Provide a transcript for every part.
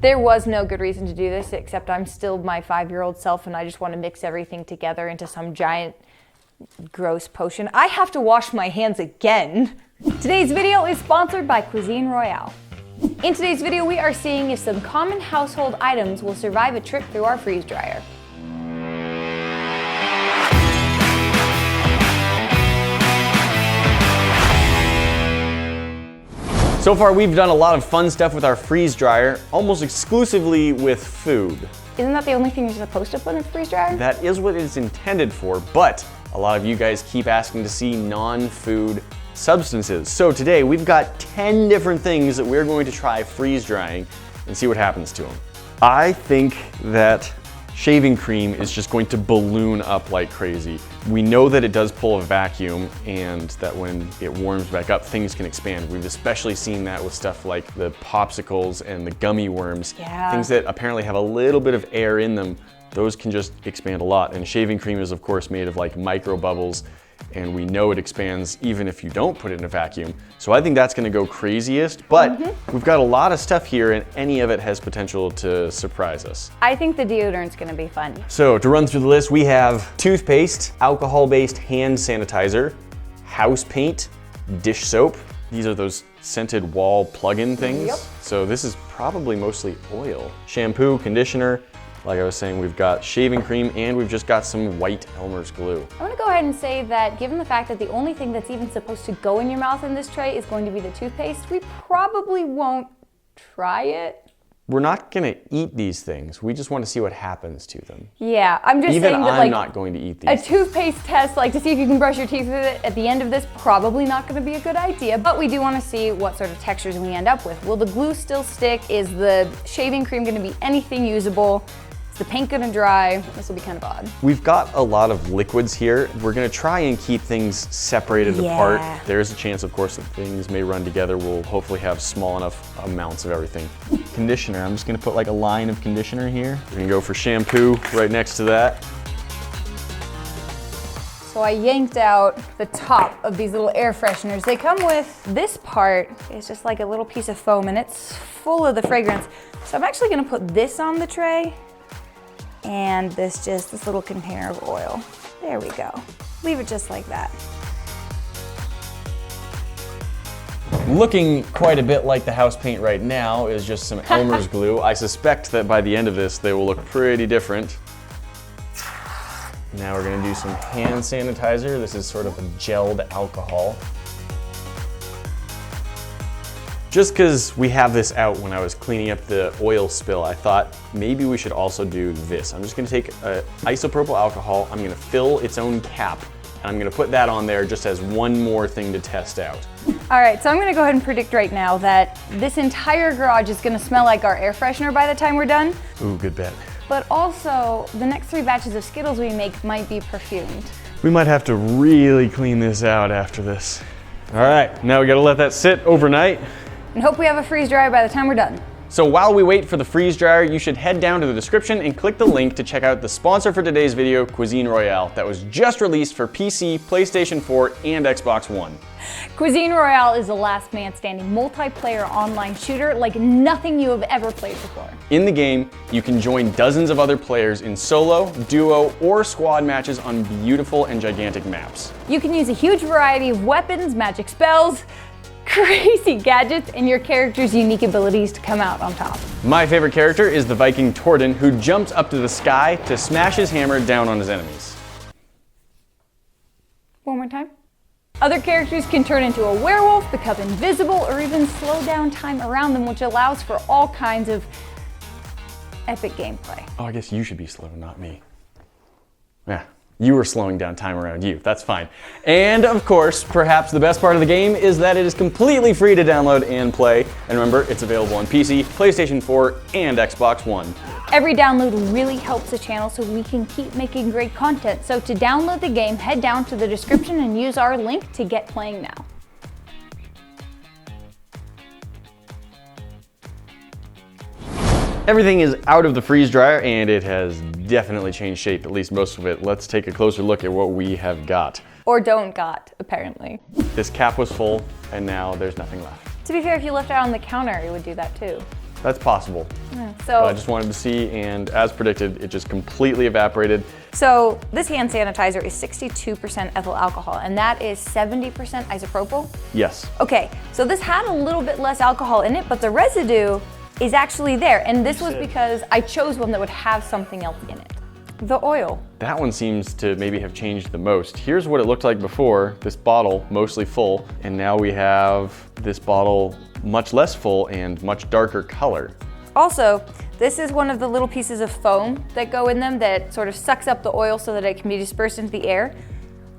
There was no good reason to do this, except I'm still my 5-year-old self and I just want to mix everything together into some giant gross potion. I have to wash my hands again. Today's video is sponsored by Cuisine Royale. In today's video, we are seeing if some common household items will survive a trip through our freeze dryer. So far, we've done a lot of fun stuff with our freeze dryer, almost exclusively with food. Isn't that the only thing you're supposed to put in a freeze dryer? That is what it's intended for, but a lot of you guys keep asking to see non-food substances. So today, we've got 10 different things that we're going to try freeze drying and see what happens to them. I think that shaving cream is just going to balloon up like crazy. We know that it does pull a vacuum and that when it warms back up, things can expand. We've especially seen that with stuff like the popsicles and the gummy worms. Yeah. Things that apparently have a little bit of air in them, those can just expand a lot. And shaving cream is of course made of like micro bubbles, and we know it expands even if you don't put it in a vacuum. So I think that's gonna go craziest, but we've got a lot of stuff here and any of it has potential to surprise us. I think the deodorant's gonna be fun. So to run through the list, we have toothpaste, alcohol-based hand sanitizer, house paint, dish soap. These are those scented wall plug-in things. Yep. So this is probably mostly oil. Shampoo, conditioner. Like I was saying, we've got shaving cream and we've just got some white Elmer's glue. I'm gonna go ahead and say that given the fact that the only thing that's even supposed to go in your mouth in this tray is going to be the toothpaste, we probably won't try it. We're not gonna eat these things. We just want to see what happens to them. Yeah, I'm just Even saying that I'm like not going to eat a these. toothpaste test, like to see if you can brush your teeth with it at the end of this, probably not gonna be a good idea, but we do wanna see what sort of textures we end up with. Will the glue still stick? Is the shaving cream gonna be anything usable? Is the paint gonna dry? This will be kind of odd. We've got a lot of liquids here. We're gonna try and keep things separated apart. There's a chance, of course, that things may run together. We'll hopefully have small enough amounts of everything. Conditioner, I'm just gonna put like a line of conditioner here. We're gonna go for shampoo right next to that. So I yanked out the top of these little air fresheners. They come with this part. It's just like a little piece of foam and it's full of the fragrance. So I'm actually gonna put this on the tray and this little container of oil. There we go. Leave it just like that. Looking quite a bit like the house paint right now is just some Elmer's glue. I suspect that by the end of this, they will look pretty different. Now we're gonna do some hand sanitizer. This is sort of a gelled alcohol. Just because we have this out when I was cleaning up the oil spill, I thought maybe we should also do this. I'm just gonna take isopropyl alcohol, I'm gonna fill its own cap, and I'm gonna put that on there just as one more thing to test out. All right, so I'm gonna go ahead and predict right now that this entire garage is gonna smell like our air freshener by the time we're done. Ooh, good bet. But also, the next 3 batches of Skittles we make might be perfumed. We might have to really clean this out after this. All right, now we gotta let that sit overnight. And hope we have a freeze dryer by the time we're done. So while we wait for the freeze dryer, you should head down to the description and click the link to check out the sponsor for today's video, Cuisine Royale, that was just released for PC, PlayStation 4, and Xbox One. Cuisine Royale is a last man standing multiplayer online shooter like nothing you have ever played before. In the game, you can join dozens of other players in solo, duo, or squad matches on beautiful and gigantic maps. You can use a huge variety of weapons, magic spells, crazy gadgets, and your character's unique abilities to come out on top. My favorite character is the Viking Torden, who jumps up to the sky to smash his hammer down on his enemies. One more time. Other characters can turn into a werewolf, become invisible, or even slow down time around them, which allows for all kinds of epic gameplay. Oh, I guess you should be slow, not me. Yeah. You were slowing down time around you, that's fine. And of course, perhaps the best part of the game is that it is completely free to download and play. And remember, it's available on PC, PlayStation 4, and Xbox One. Every download really helps the channel so we can keep making great content. So to download the game, head down to the description and use our link to get playing now. Everything is out of the freeze dryer and it has definitely changed shape, at least most of it. Let's take a closer look at what we have got. Or don't got, apparently. This cap was full and now there's nothing left. To be fair, if you left it out on the counter, it would do that too. That's possible. So But I just wanted to see, and as predicted, it just completely evaporated. So this hand sanitizer is 62% ethyl alcohol, and that is 70% isopropyl? Yes. Okay, so this had a little bit less alcohol in it, but the residue is actually there, and this was because I chose one that would have something else in it. The oil. That one seems to maybe have changed the most. Here's what it looked like before, this bottle mostly full, and now we have this bottle much less full and much darker color. Also, this is one of the little pieces of foam that go in them that sort of sucks up the oil so that it can be dispersed into the air.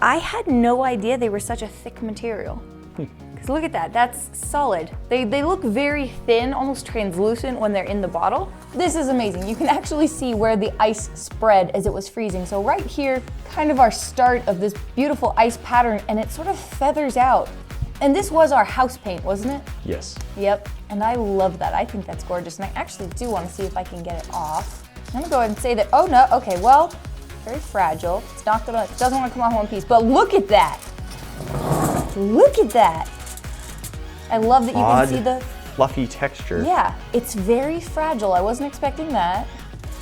I had no idea they were such a thick material. Because look at that, that's solid. They look very thin, almost translucent when they're in the bottle. This is amazing. You can actually see where the ice spread as it was freezing. So right here, kind of our start of this beautiful ice pattern, and it sort of feathers out. And this was our house paint, wasn't it? Yes. Yep, and I love that. I think that's gorgeous, and I actually do want to see if I can get it off. I'm gonna go ahead and say that, oh no, okay, well, very fragile. It's not gonna, it doesn't wanna come off in one piece, but look at that. Look at that. I love that you can see the fluffy texture. Yeah, it's very fragile. I wasn't expecting that.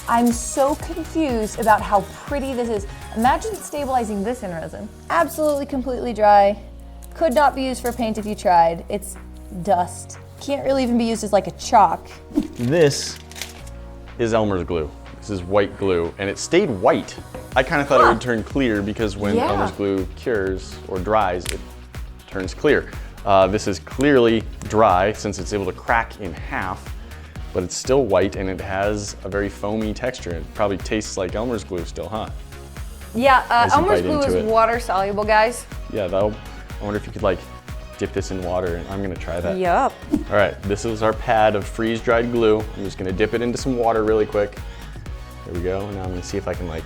I'm so confused about how pretty this is. Imagine stabilizing this in resin. Absolutely completely dry. Could not be used for paint if you tried. It's dust. Can't really even be used as like a chalk. This is Elmer's glue. This is white glue, and it stayed white. I kind of thought it would turn clear because when Elmer's glue cures or dries, it turns clear. This is clearly dry since it's able to crack in half, but it's still white and it has a very foamy texture. It probably tastes like Elmer's glue still, huh? Yeah, As you Elmer's bite glue into is it. water soluble, guys. Yeah, I wonder if you could like dip this in water, and I'm gonna try that. Yup. All right, this is our pad of freeze-dried glue. I'm just gonna dip it into some water really quick. There we go. Now I'm gonna see if I can like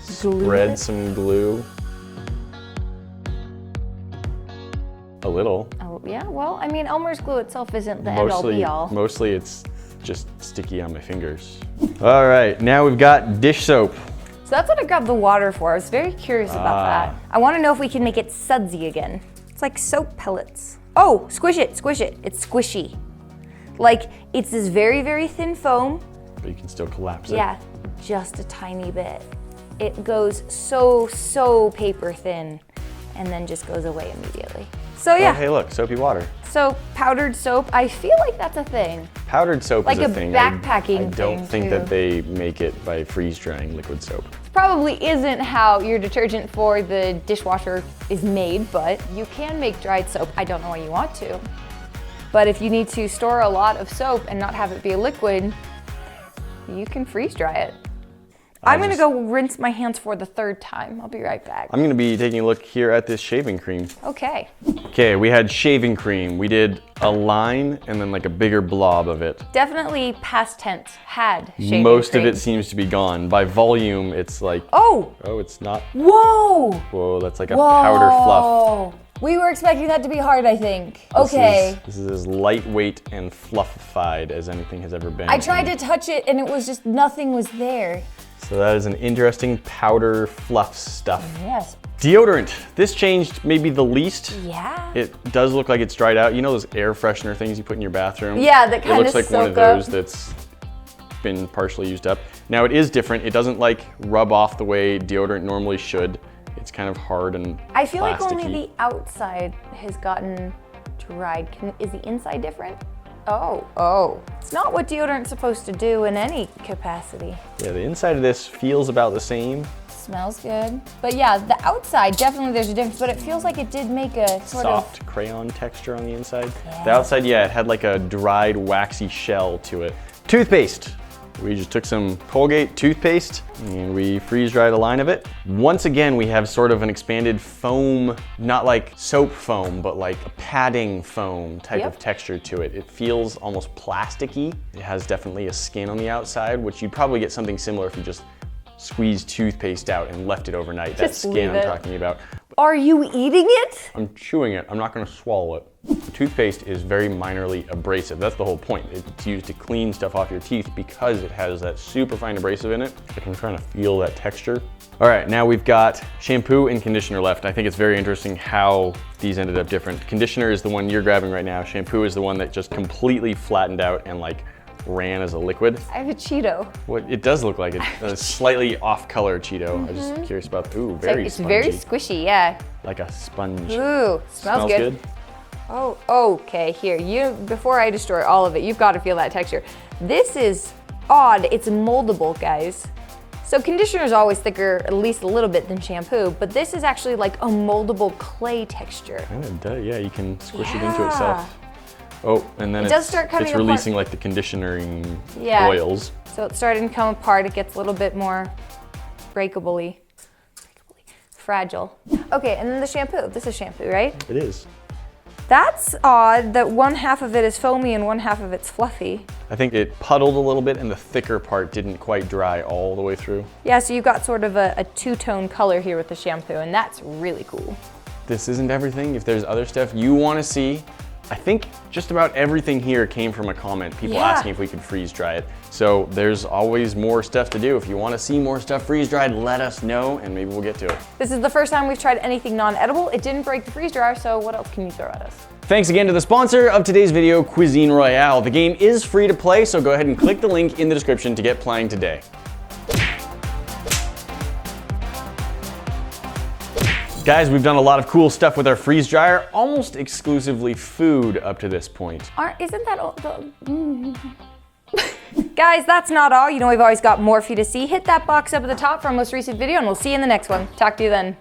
spread some glue. A little. Oh, yeah, well, I mean, Elmer's glue itself isn't the end-all be-all. Mostly it's just sticky on my fingers. All right, now we've got dish soap. So that's what I grabbed the water for. I was very curious about that. I want to know if we can make it sudsy again. It's like soap pellets. Oh, squish it, squish it. It's squishy. Like, it's this very, very thin foam. But you can still collapse it. Yeah, just a tiny bit. It goes so paper thin and then just goes away immediately. So yeah. Oh, hey look, soapy water. So powdered soap, I feel like that's a thing. Powdered soap Like is a a thing. backpacking I don't thing, think too. that they make it by freeze drying liquid soap. Probably isn't how your detergent for the dishwasher is made, but you can make dried soap. I don't know why you want to. But if you need to store a lot of soap and not have it be a liquid, you can freeze dry it. I'm gonna go rinse my hands for the third time. I'll be right back. I'm gonna be taking a look here at this shaving cream. Okay. Okay, we had shaving cream. We did a line and then like a bigger blob of it. Definitely past tense, had shaving Most cream. of it seems to be gone. By volume, it's like, Oh! oh, it's not. Whoa! Whoa, that's like a powder fluff. Whoa! We were expecting that to be hard, I think. Okay. This is as lightweight and fluffified as anything has ever been. I tried to touch it and it was just, nothing was there. So that is an interesting powder fluff stuff. Yes. Deodorant. This changed maybe the least. Yeah. It does look like it's dried out. You know those air freshener things you put in your bathroom? Yeah, that kind of It looks like one of soak up. those that's been partially used up. Now it is different. It doesn't like rub off the way deodorant normally should. It's kind of hard and I feel like plasticky. only the outside has gotten dried. Is the inside different? Oh. It's not what deodorant's supposed to do in any capacity. Yeah, the inside of this feels about the same. Smells good. But yeah, the outside, definitely there's a difference, but it feels like it did make a sort Soft crayon texture on the inside. Yeah. The outside, yeah, it had like a dried waxy shell to it. Toothpaste. We just took some Colgate toothpaste and we freeze dried a line of it. Once again, we have sort of an expanded foam, not like soap foam, but like a padding foam type of texture to it. It feels almost plasticky. It has definitely a skin on the outside, which you'd probably get something similar if you just squeezed toothpaste out and left it overnight. That Just skin leave I'm it. talking about. Are you eating it? I'm chewing it, I'm not gonna swallow it. Toothpaste is very minorly abrasive. That's the whole point. It's used to clean stuff off your teeth because it has that super fine abrasive in it. Like I'm trying to feel that texture. All right, now we've got shampoo and conditioner left. I think it's very interesting how these ended up different. Conditioner is the one you're grabbing right now. Shampoo is the one that just completely flattened out and like ran as a liquid. I have a Cheeto. What it does look like a slightly off-color Cheeto. I'm just curious about. Ooh, very It's spongy. very squishy, yeah. Like a sponge. Ooh, smells good. Oh, okay, here, before I destroy all of it, you've got to feel that texture. This is odd, it's moldable, guys. So conditioner is always thicker, at least a little bit, than shampoo, but this is actually like a moldable clay texture. Kind of does, yeah, you can squish it into itself. Oh, and then does start coming it's releasing like the conditioning oils. So it's starting to come apart, it gets a little bit more breakable-y, fragile. Okay, and then the shampoo. This is shampoo, right? It is. That's odd that one half of it is foamy and one half of it's fluffy. I think it puddled a little bit and the thicker part didn't quite dry all the way through. Yeah, so you've got sort of a two-tone color here with the shampoo, and that's really cool. This isn't everything. If there's other stuff you want to see, I think just about everything here came from a comment, people asking if we could freeze dry it. So there's always more stuff to do. If you want to see more stuff freeze dried, let us know and maybe we'll get to it. This is the first time we've tried anything non-edible. It didn't break the freeze dryer, so what else can you throw at us? Thanks again to the sponsor of today's video, Cuisine Royale. The game is free to play, so go ahead and click the link in the description to get playing today. Guys, we've done a lot of cool stuff with our freeze dryer, almost exclusively food up to this point. Isn't that all? Guys, that's not all. You know we've always got more for you to see. Hit that box up at the top for our most recent video, and we'll see you in the next one. Talk to you then.